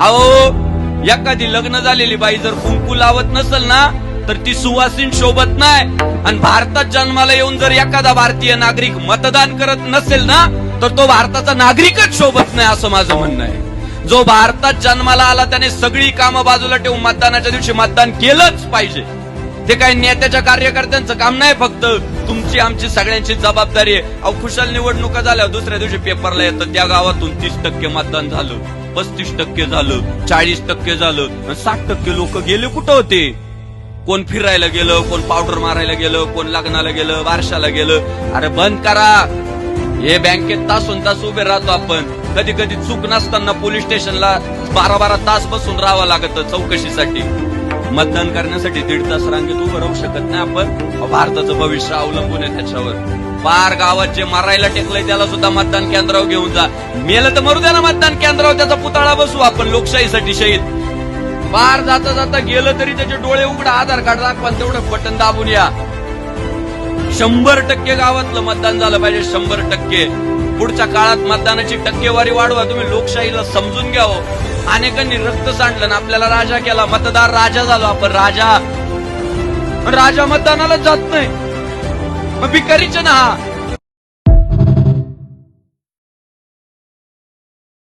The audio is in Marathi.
अहो एखादी लग्न झालेली बाई जर कुंकू लावत नसेल ना तर ती सुवासीन शोभत नाही. आणि भारतात जन्माला येऊन जर एखादा भारतीय नागरिक मतदान करत नसेल ना तर तो भारताचा नागरिकच शोभत नाही असं माझं म्हणणं आहे. जो भारतात जन्माला आला त्याने सगळी कामं बाजूला ठेवून मतदानाच्या दिवशी मतदान केलंच पाहिजे. ते काही नेत्याच्या कार्यकर्त्यांचं काम नाही, फक्त तुमची आमची सगळ्यांची जबाबदारी आहे. अहो खुशाल निवडणुका झाल्या दुसऱ्या दिवशी पेपरला येतं त्या गावातून 30% मतदान झालं, 35% झालं, 40% झालं, 60% लोक गेले कुठं होते? कोण फिरायला गेलं, कोण पावडर मारायला गेलं, कोण लग्नाला गेलं, बारशाला गेलं. अरे बंद करा हे. बँकेत तासून तास उभे राहतो आपण, कधी कधी चूक नसताना पोलीस स्टेशनला 12-12 तास बसून राहावं लागतं चौकशीसाठी. मतदान करण्यासाठी 1.5 तास रांगेत उभं राहू शकत नाही आपण. भारताचं भविष्य अवलंबून आहे त्याच्यावर. पार गावात जे मारायला टेकलंय त्याला सुद्धा मतदान केंद्रावर घेऊन जा. मेलं तर मरू द्या ना मतदान केंद्रावर, त्याचा पुतळा बसवू आपण लोकशाहीसाठी शहीद. पार जाता जाता गेलं तरी त्याचे डोळे उघडा, आधार कार्ड दाखवा, तेवढं बटन दाबून या. 100% गावातलं मतदान झालं पाहिजे, 100%. पुढच्या काळात मतदानाची टक्केवारी वाढवा. तुम्ही लोकशाहीला समजून घ्या. अनेकांनी रक्त सांडलं ना आपल्याला राजा केला, मतदार राजा झालो आपण. राजा मतदानाला जात नाही, मग भिकारीच ना हा.